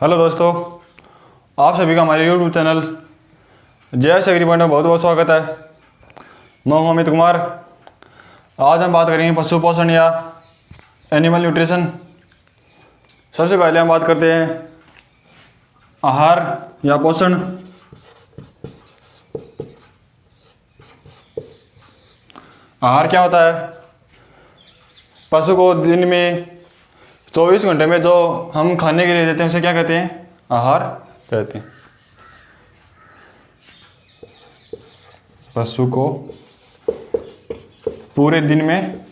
Hello दोस्तों, आप सभी का हमारे YouTube चैनल जय एग्री पॉइंट में बहुत बहुत स्वागत है। मैं हूं अमित कुमार। आज हम बात करेंगे पशु पोषण या एनिमल न्यूट्रिशन। सबसे पहले हम बात करते हैं आहार या पोषण। आहार क्या होता है? पशु को दिन में 24 घंटे में जो हम खाने के लिए देते हैं उसे क्या कहते हैं? आहार कहते हैं। पशु को पूरे दिन में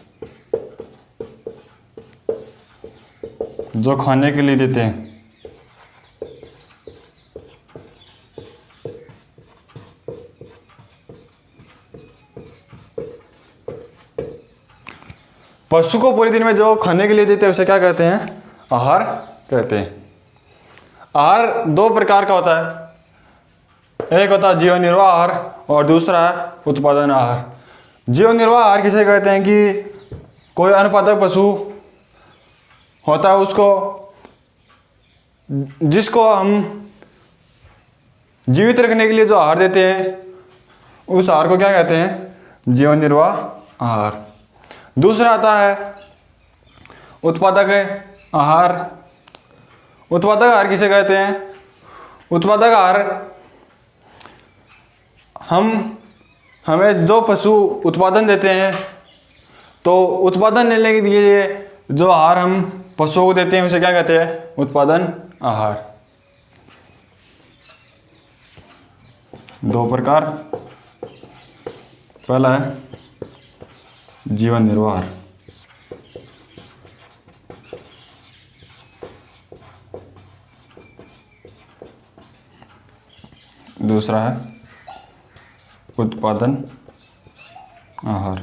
जो खाने के लिए देते हैं पशु को पूरे दिन में जो खाने के लिए देते हैं उसे क्या कहते हैं? आहार कहते हैं। आहार दो प्रकार का होता है, एक होता है जीवन निर्वाह आहार और दूसरा है उत्पादन आहार। जीवन निर्वाह आहार किसे कहते हैं कि कोई अनुत्पादक पशु होता है उसको जिसको हम जीवित रखने के लिए जो आहार देते हैं उस आहार को क्या कहते हैं? जीवन निर्वाह आहार। दूसरा आता है उत्पादक आहार। उत्पादक आहार किसे कहते हैं? उत्पादक आहार हमें जो पशु उत्पादन देते हैं तो उत्पादन लेने के लिए जो आहार हम पशुओं को देते हैं उसे क्या कहते हैं? उत्पादन आहार। दो प्रकार, पहला है जीवन निर्वाह। दूसरा है उत्पादन आहार,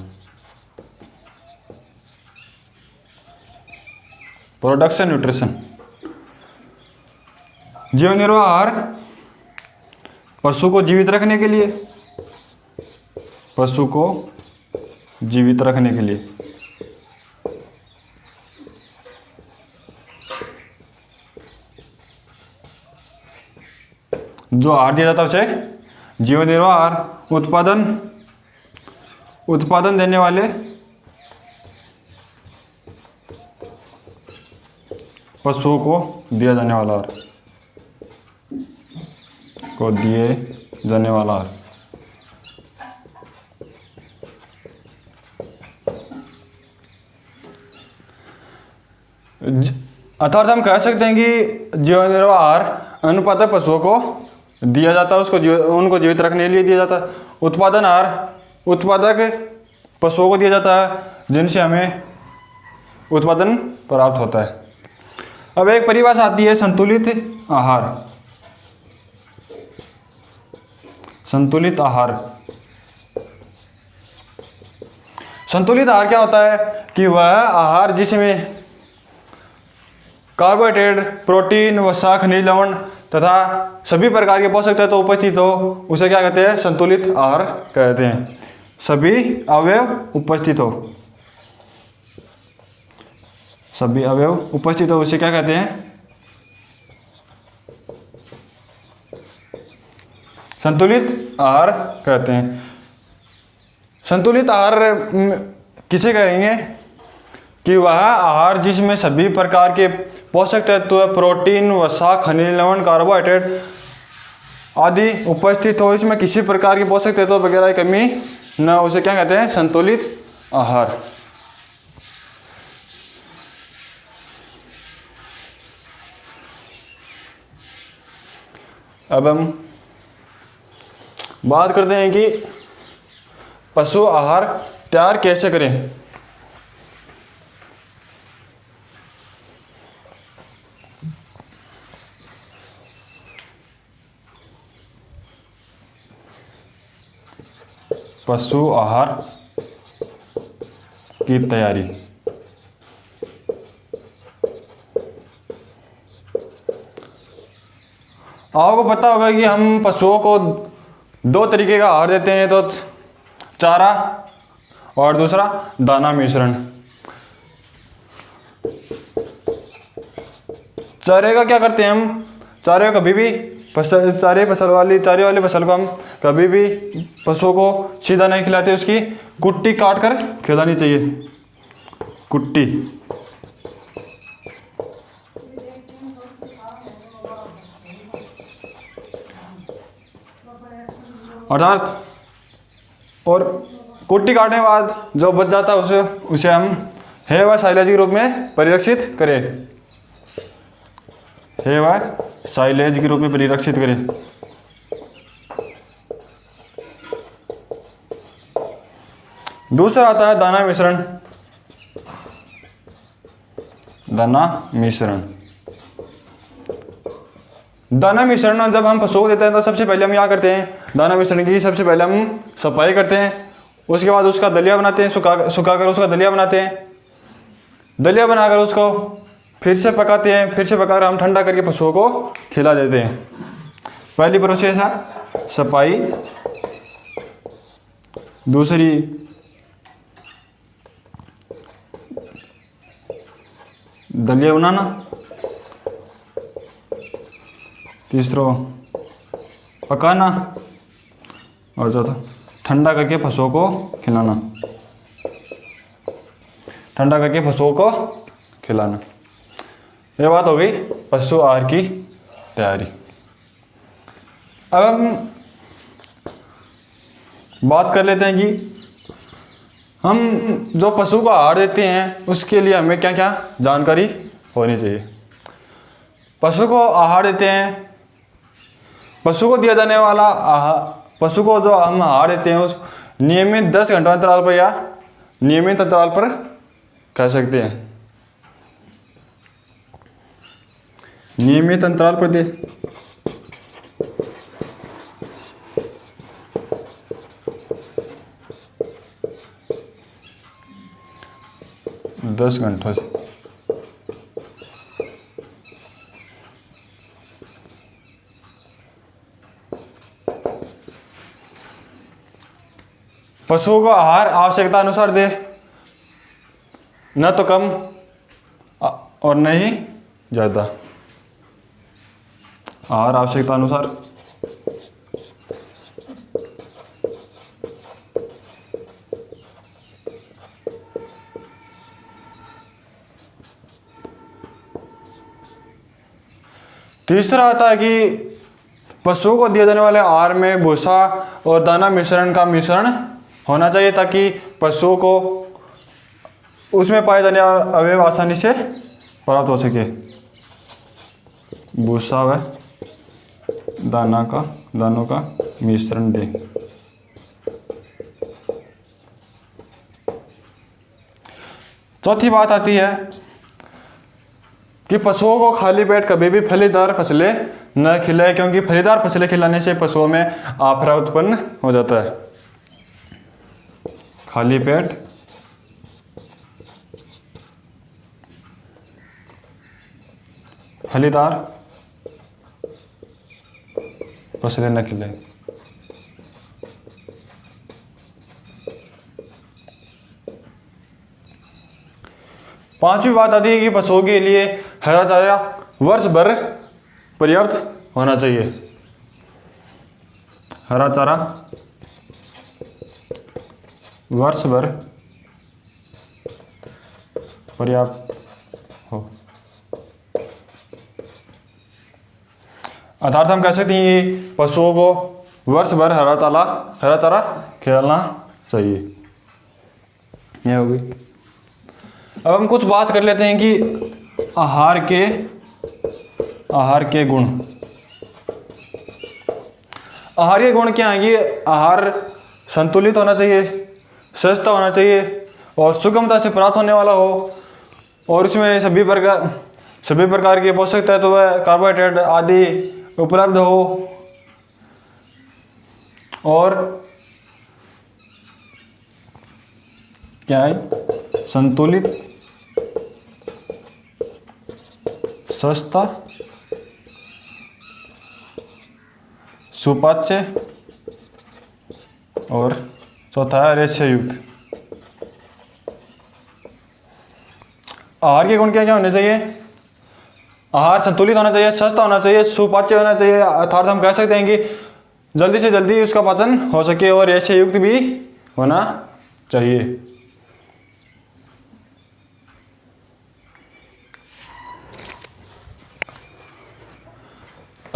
प्रोडक्शन न्यूट्रिशन। जीवन निर्वाह आहार पशु को जीवित रखने के लिए, पशु को जीवित रखने के लिए जो आहार दिया जाता है उसे जीवन निर्वाह आहार। उत्पादन देने वाले पशुओं को दिया जाने वाला आहार, को दिए जाने वाला आहार। अर्थात हम कह सकते हैं कि जीवन निर्वाह आहार अनुत्पादक पशुओं को दिया जाता है, उनको जीवित रखने के लिए दिया जाता है। उत्पादन आहार उत्पादक पशुओं को दिया जाता है जिनसे हमें उत्पादन प्राप्त होता है। अब एक परिभाषा आती है संतुलित आहार। संतुलित आहार, संतुलित आहार क्या होता है कि वह आहार जिसमें कार्बोहाइड्रेट, प्रोटीन, वसा, खनिज, लवण तथा सभी प्रकार के पोषक तत्व उपस्थित हो उसे क्या कहते हैं? संतुलित आहार कहते हैं। सभी अवयव उपस्थित हो, सभी अवयव उपस्थित हो उसे क्या कहते हैं? संतुलित आहार कहते हैं। संतुलित आहार किसे कहेंगे कि वह आहार जिसमें सभी प्रकार के पोषक तत्व, प्रोटीन, वसा, खनिज, लवण, कार्बोहाइड्रेट आदि उपस्थित हो, इसमें किसी प्रकार के पोषक तत्व वगैरह की कमी न, उसे क्या कहते हैं? संतुलित आहार। अब हम बात करते हैं कि पशु आहार तैयार कैसे करें। पशु आहार की तैयारी। आपको पता होगा कि हम पशुओं को दो तरीके का आहार देते हैं, तो चारा और दूसरा दाना मिश्रण। चारे का क्या करते हैं हम? चारे कभी भी चारे वाली फसल को हम कभी भी पशुओं को सीधा नहीं खिलाते, उसकी कुट्टी काट कर खिलानी चाहिए, कुट्टी। अर्थात और कुट्टी काटने के बाद जो बच जाता है उसे हम है व साइलेज के रूप में परिरक्षित करें, है व साइलेज के रूप में परिरक्षित करें। दूसरा आता है दाना मिश्रण। दाना मिश्रण, दाना मिश्रण जब हम पशुओं को देते हैं तो सबसे पहले हम क्या करते हैं, दाना मिश्रण की सबसे पहले हम सफाई करते हैं, उसके बाद उसका दलिया बनाते हैं, सुखाकर उसका दलिया बनाते हैं। दलिया बनाकर उसको फिर से पकाते हैं, फिर से पकाकर हम ठंडा करके पशुओं को खिला देते हैं। पहली प्रोसेस है सफाई, दूसरी दलिया बनाना, तीसरा पकाना, और चौथा ठंडा करके पशुओं को खिलाना, ठंडा करके पशुओं को खिलाना। ये बात हो गई पशु आहार की तैयारी। अब हम बात कर लेते हैं कि हम जो पशु को आहार देते हैं उसके लिए हमें क्या क्या जानकारी होनी चाहिए। पशु को आहार देते हैं, पशु को दिया जाने वाला पशु को जो हम आहार देते हैं उस नियमित 10 घंटों अंतराल पर या नियमित अंतराल पर कह सकते हैं, नियमित अंतराल पर दे। दस घंटों से पशुओं को आहार आवश्यकता अनुसार दे, न तो कम और न ही ज़्यादा। आहार आवश्यकता अनुसार तीसरा आता है कि पशुओं को दिए जाने वाले आहार में भूसा और दाना मिश्रण का मिश्रण होना चाहिए ताकि पशुओं को उसमें पाए जाने अवयव आसानी से प्राप्त हो सके। भूसा व दानों का मिश्रण दें। चौथी बात आती है कि पशुओं को खाली पेट कभी भी फलीदार फसलें न खिलाएं, क्योंकि फलीदार फसलें खिलाने से पशुओं में आफरा उत्पन्न हो जाता है। खाली पेट फलीदार फसलें न खिलाएं। पांचवी बात आती है कि पशुओं के लिए हरा चारा वर्ष भर पर्याप्त होना चाहिए। हरा चारा वर्ष भर पर्याप्त हो। अर्थात हम कह सकते हैं कि पशुओं को वर्ष भर हरा चारा खिलाना चाहिए। यह होगी। अब हम कुछ बात कर लेते हैं कि आहार के गुण। आहार के गुण क्या हैं कि आहार संतुलित होना चाहिए, सस्ता होना चाहिए और सुगमता से प्राप्त होने वाला हो, और उसमें सभी प्रकार के पोषक तत्व व कार्बोहाइड्रेट आदि उपलब्ध हो, और क्या है संतुलित, सस्ता, सुपाच्य और चौथा है रेशे युक्त। आहार के गुण क्या क्या होने चाहिए? आहार संतुलित होना चाहिए, सस्ता होना चाहिए, सुपाच्य होना चाहिए, अर्थात हम कह सकते हैं कि जल्दी से जल्दी उसका पाचन हो सके और ऐसे युक्त भी होना चाहिए।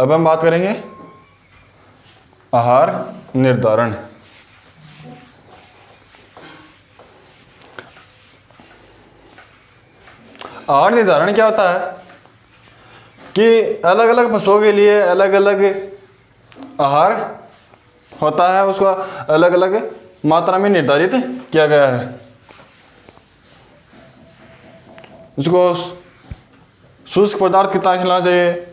अब हम बात करेंगे आहार निर्धारण। आहार निर्धारण क्या होता है कि अलग अलग पशुओं के लिए अलग अलग आहार होता है, उसका अलग अलग मात्रा में निर्धारित किया गया है। उसको शुष्क पदार्थ कितना खिलाना चाहिए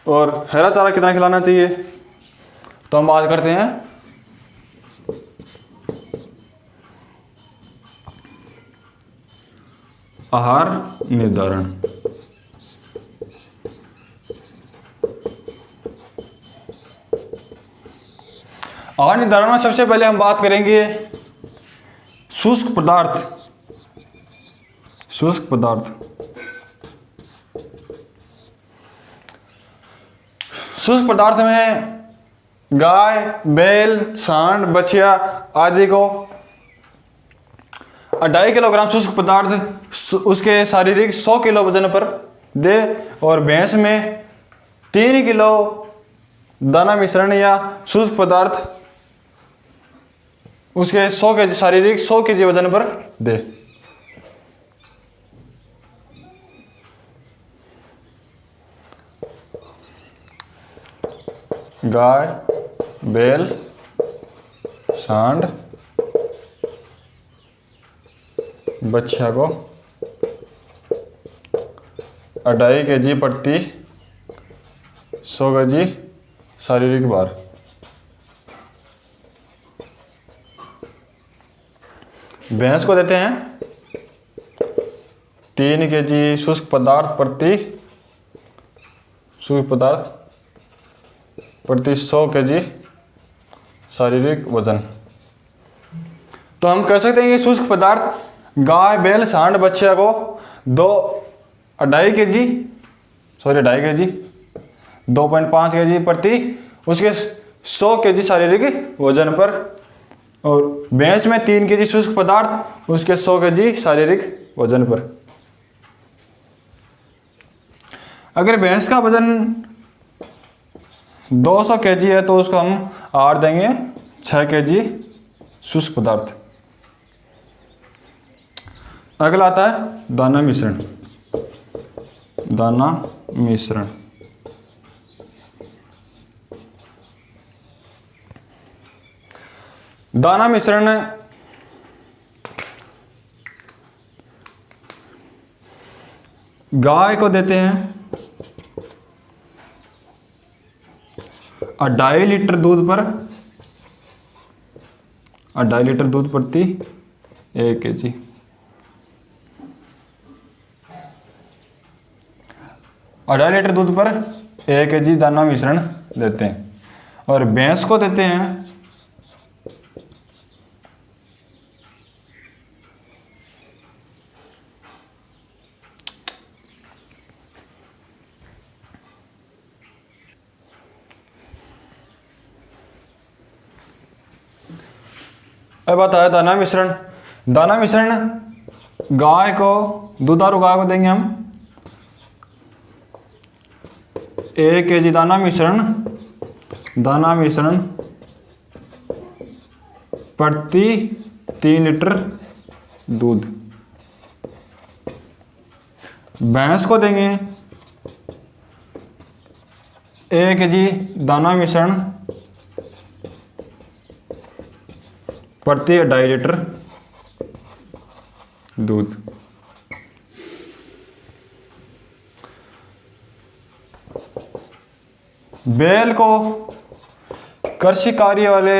और हरा चारा कितना खिलाना चाहिए, तो हम बात करते हैं आहार निर्धारण। आहार निर्धारण में सबसे पहले हम बात करेंगे शुष्क पदार्थ। शुष्क पदार्थ, शुष्क पदार्थ में गाय, बैल, सांड, बछिया आदि को 2.5 किलोग्राम शुष्क पदार्थ उसके शारीरिक 100 किलो वजन पर दे और भैंस में 3 किलो दाना मिश्रण या शुष्क पदार्थ उसके 100 के शारीरिक 100 केजी वजन पर दे। गाय, बैल, सांड, बच्चा को 2.5 केजी प्रति 100 केजी शारीरिक भार। भैंस को देते हैं 3 केजी शुष्क पदार्थ प्रति 100 केजी शारीरिक वजन। तो हम कह सकते हैं कि शुष्क पदार्थ गाय, बैल, सांड, बच्चा को 2.5 केजी 2.5 केजी प्रति उसके 100 केजी शारीरिक वजन पर और भैंस में 3 केजी शुष्क पदार्थ उसके 100 केजी शारीरिक वजन पर। अगर भैंस का वजन 200 केजी है तो उसको हम आहार देंगे 6 केजी शुष्क पदार्थ। अगला आता है दाना मिश्रण। दाना मिश्रण, दाना मिश्रण गाय को देते हैं 2.5 लीटर दूध पर 2.5 लीटर दूध प्रति 1 केजी। 2.5 लीटर दूध पर 1 केजी दाना मिश्रण देते हैं और भैंस को देते हैं दाना मिश्रण। दाना मिश्रण गाय को, दुधारू गाय को देंगे हम 1 केजी दाना मिश्रण प्रति 3 लीटर दूध। भैंस को देंगे 1 केजी दाना मिश्रण प्रति 2.5 लीटर दूध। बैल को, कृषि कार्य वाले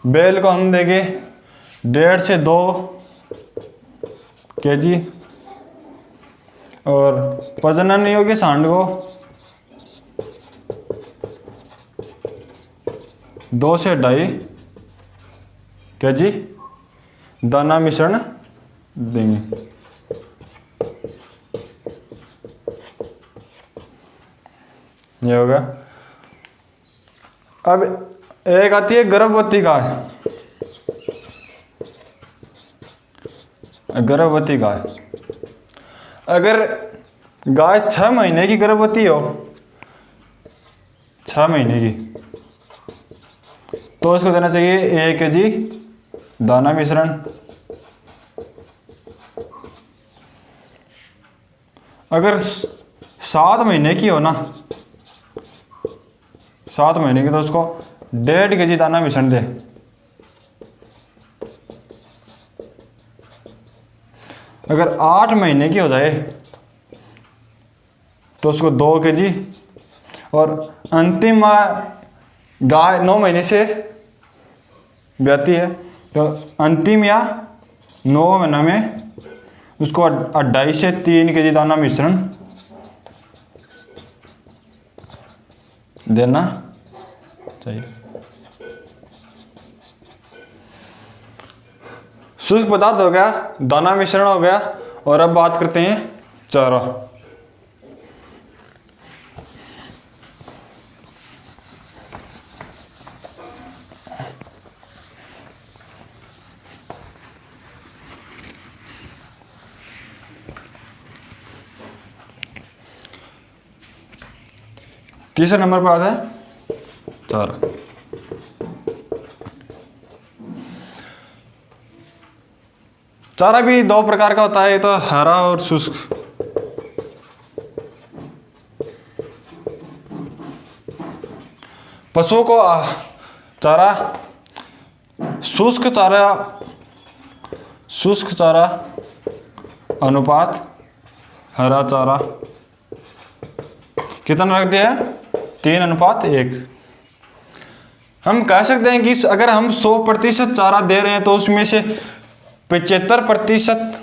बैल को हम देंगे 1.5 से 2 केजी और प्रजनन योग्य सांड को 2 से 2.5 केजी दाना मिश्रण देंगे। ये हो गया। अब एक आती है गर्भवती गाय। गर्भवती गाय, अगर गाय 6 महीने की गर्भवती हो, 6 महीने की, तो इसको देना चाहिए 1 kg दाना मिश्रण। अगर 7 महीने की हो ना, 7 महीने की, तो उसको 1.5 kg दाना मिश्रण दे। अगर 8 महीने की हो जाए तो उसको 2 kg, और अंतिम गाय 9 महीने से ब्याती है, तो अंतिम या 9 महीना में उसको 2.5 से 3 kg दाना मिश्रण देना चाहिए। शुष्क पदार्थ हो गया, दाना मिश्रण हो गया, और अब बात करते हैं चारा। तीसरे नंबर पर आता है चारा। चारा भी 2 प्रकार का होता है, एक तो हरा और शुष्क। पशुओं को चारा, शुष्क चारा अनुपात हरा चारा कितना रख दिया है? 3:1। हम कह सकते हैं कि अगर हम 100% चारा दे रहे हैं तो उसमें से 75%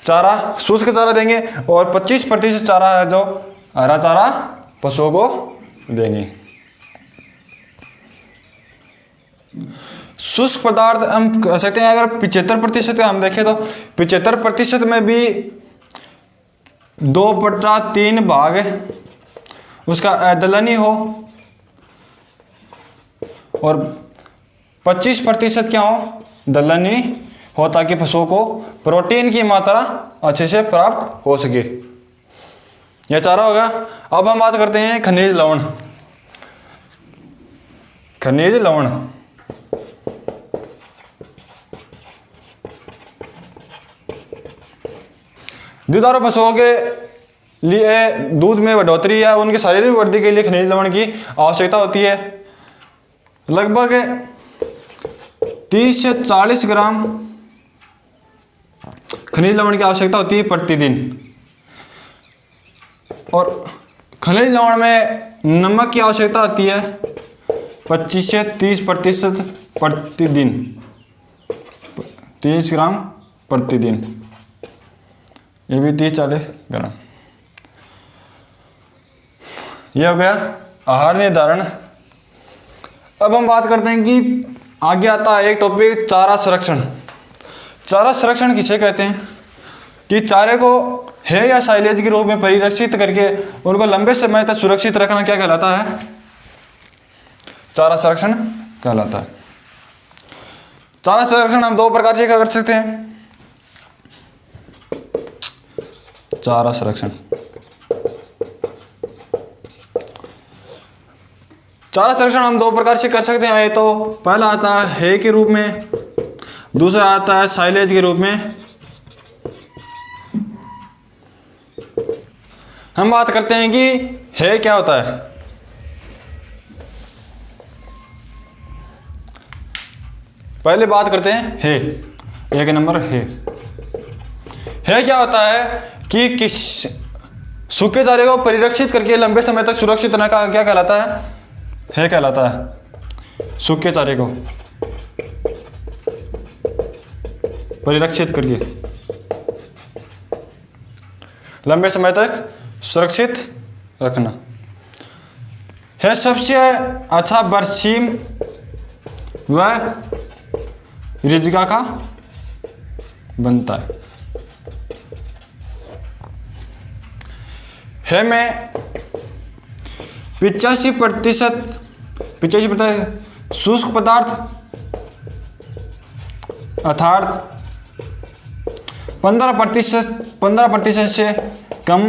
चारा शुष्क चारा देंगे, और 25% चारा है जो हरा चारा पशुओं को देंगे। शुष्क पदार्थ हम कह सकते हैं, अगर 75% हम देखें तो 75% में भी 2/3 भाग उसका अदलनी हो, और 25% क्या हो? दलहनी हो, ताकि पशुओं को प्रोटीन की मात्रा अच्छे से प्राप्त हो सके। यह चारा होगा। अब हम बात करते हैं खनिज लवण। खनिज लवण दुधारू पशुओं के लिए दूध में बढ़ोतरी या उनकी शारीरिक वृद्धि के लिए खनिज लवण की आवश्यकता होती है। लगभग 30 से 40 ग्राम खनिज लवण की आवश्यकता होती है प्रतिदिन। और खनिज लवण में नमक की आवश्यकता होती है 25 से 30% प्रतिदिन, 30 ग्राम प्रतिदिन, ये भी 30-40 ग्राम। यह हो गया आहार निर्धारण। अब हम बात करते हैं कि आगे आता है एक टॉपिक, चारा संरक्षण। चारा संरक्षण किसे कहते हैं? कि चारे को है या साइलेज के रूप में परिरक्षित करके उनको लंबे समय तक सुरक्षित रखना क्या कहलाता है? चारा संरक्षण कहलाता है। चारा संरक्षण हम 2 प्रकार से क्या कर सकते हैं? चारा संरक्षण, चारा संरक्षण हम 2 प्रकार से कर सकते हैं। तो पहला आता है के रूप में, दूसरा आता है साइलेज के रूप में। हम बात करते हैं कि है क्या होता है। पहले बात करते हैं है। एक नंबर है क्या होता है? कि किस सूखे चारे को परिरक्षित करके लंबे समय तक सुरक्षित रहने का क्या कहलाता है कहलाता है। सूखे चारे को परिरक्षित करके लंबे समय तक सुरक्षित रखना है। सबसे अच्छा बरसीम व रिजगा का बनता है में 85% शुष्क पदार्थ अर्थात 15% से कम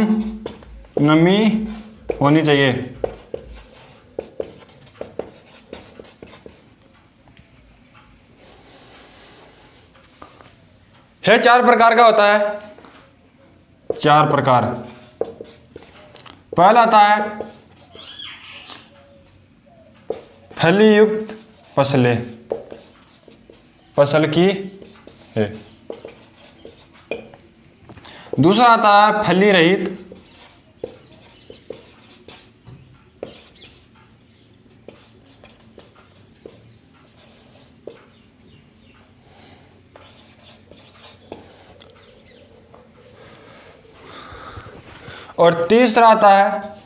नमी होनी चाहिए। है 4 प्रकार का होता है, 4 प्रकार। पहला आता है फलीयुक्त फसलें, फसल की है। दूसरा आता है फली रहित, और तीसरा आता है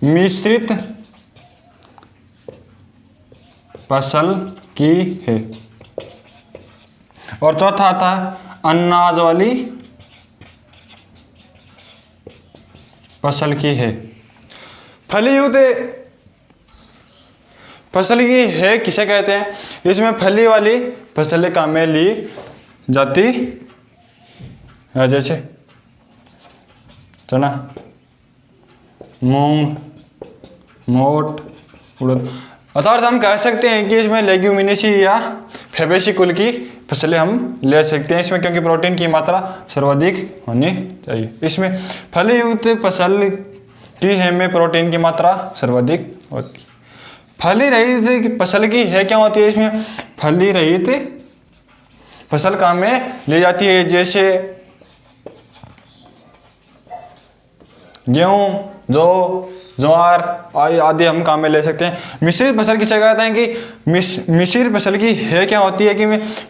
मिश्रित फसल की है, और चौथा आता है अनाज वाली फसल की है। फलीयुक्त फसल की है किसे कहते हैं? इसमें फली वाली फसलें काम में ली जाती है, जैसे चना, मूंग, मोट, उड़द। अर्थात हम कह सकते हैं कि इसमें लेग्यूमिनेसी या फैबेसी कुल की फसलें हम ले सकते हैं इसमें, क्योंकि प्रोटीन की मात्रा सर्वाधिक होनी चाहिए। इसमें फलीयुक्त फसल की है में प्रोटीन की मात्रा सर्वाधिक होती है। फली रहित फसल की है क्या होती है? इसमें फली रहित फसल काम में ली जाती है, जैसे गेहूं, जौ, ज्वार आदि हम काम में ले सकते हैं। मिश्रित फसल किसे कहते हैं कि मिश्रित फसल की है क्या होती है कि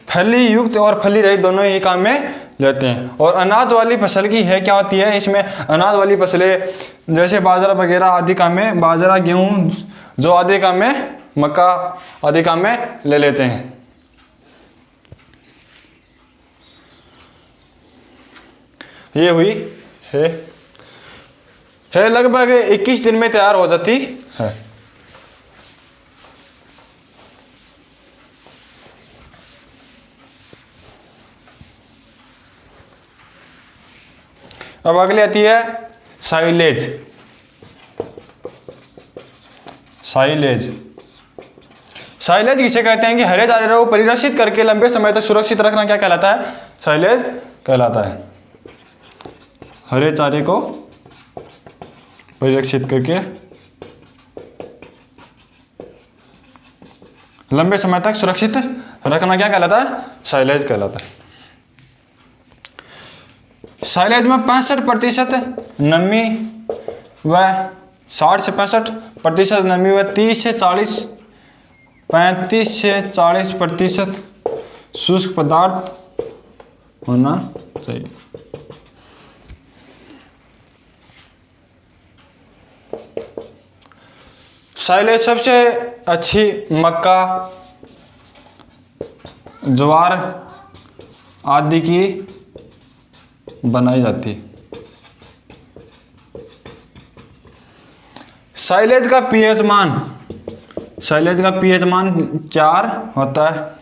फली युक्त और फली रहित दोनों ही काम में लेते हैं। और अनाज वाली फसल की है क्या होती है? इसमें अनाज वाली फसलें जैसे बाजरा वगैरह आदि काम में, बाजरा, गेहूं, जौ आदि काम में, मक्का आदि काम में ले लेते हैं। ये हुई है लगभग 21 दिन में तैयार हो जाती है। अब अगली आती है साइलेज। साइलेज किसे कहते हैं कि हरे चारे को परिरक्षित करके लंबे समय तक सुरक्षित रखना क्या कहलाता है? साइलेज कहलाता है। हरे चारे को परिरक्षित करके लंबे समय तक सुरक्षित रखना क्या कहलाता है? साइलेज कहलाता है। साइलेज में 65% नमी व 60 से 65% नमी व 35 से 40% शुष्क पदार्थ होना चाहिए। साइलेज सबसे अच्छी मक्का, ज्वार आदि की बनाई जाती है। साइलेज का पीएच मान 4 होता है।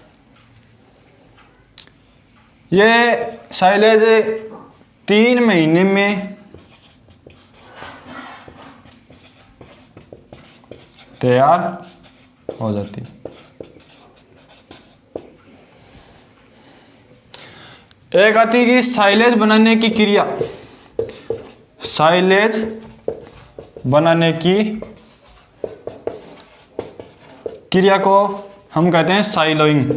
ये साइलेज 3 महीने में तैयार हो जाती है। एक आती है कि साइलेज बनाने की क्रिया। साइलेज बनाने की क्रिया को हम कहते हैं साइलोइंग।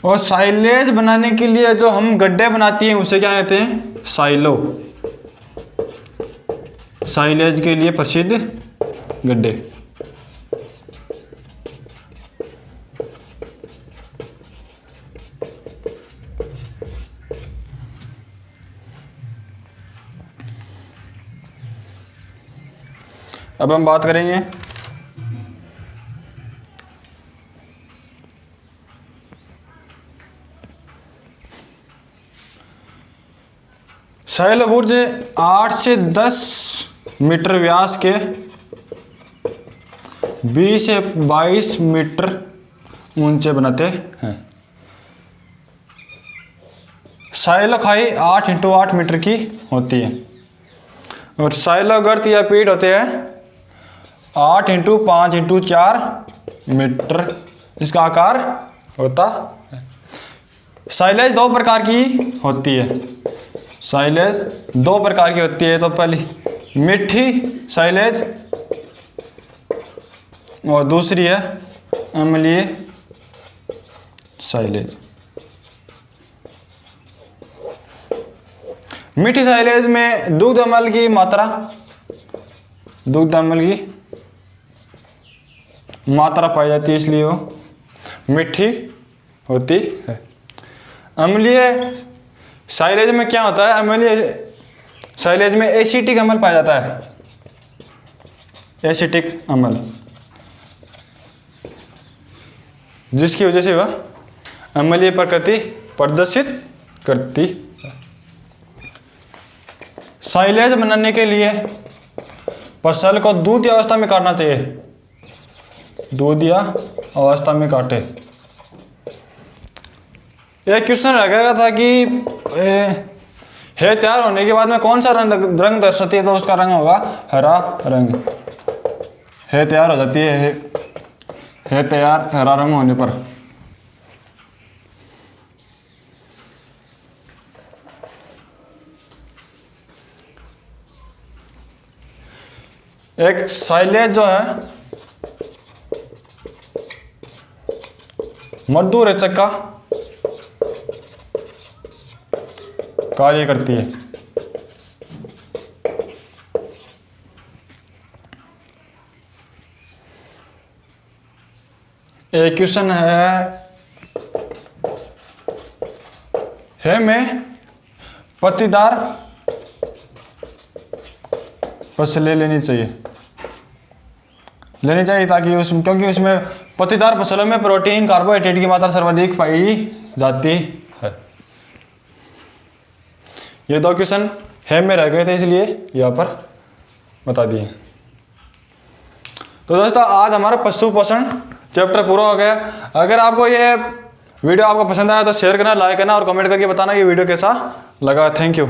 और साइलेज बनाने के लिए जो हम गड्ढे बनाती हैं उसे क्या कहते हैं? साइलो। साइलेज के लिए प्रसिद्ध गड्ढे। अब हम बात करेंगे शैलबुर्ज 8 से 10 मीटर व्यास के 20 से 22 मीटर ऊंचे बनाते हैं। साइलोखाई 8 इंटू 8 मीटर की होती है और साइलोगर्त या पीठ होते हैं 8 इंटू 5 इंटू 4 मीटर इसका आकार होता है। साइलेज दो प्रकार की होती है। साइलेज दो प्रकार की होती है। तो पहली मीठी साइलेज और दूसरी है अम्लीय साइलेज। मीठी साइलेज में दुग्ध अम्ल की मात्रा पाई जाती है, इसलिए वो मीठी होती है। अम्लीय साइलेज में क्या होता है? अम्लीय साइलेज में एसिटिक अम्ल पाया जाता है। एसिटिक अम्ल, जिसकी वजह से वह अम्लीय प्रकृति प्रदर्शित करती है। साइलेज बनाने के लिए फसल को दूधिया अवस्था में काटना चाहिए। दूधिया अवस्था में काटे। एक क्वेश्चन रखा था कि है तैयार होने के बाद में कौन सा रंग दर्शाती है? तो उसका रंग होगा हरा रंग। है तैयार हो जाती है तैयार हरा रंग होने पर। एक साइलेज जो है मर्दूरेचक का कार्य करती है। एक क्वेश्चन है में पत्तीदार फसलें लेनी चाहिए ताकि उसमें, क्योंकि उसमें पत्तीदार फसलों में प्रोटीन कार्बोहाइड्रेट की मात्रा सर्वाधिक पाई जाती है। ये दो क्वेश्चन है में रह गए थे, इसलिए यहाँ पर बता दिए। तो दोस्तों आज हमारा पशु पोषण चैप्टर पूरा हो गया। अगर आपको ये वीडियो आपको पसंद आया तो शेयर करना, लाइक करना और कमेंट करके बताना ये वीडियो कैसा लगा। Thank you.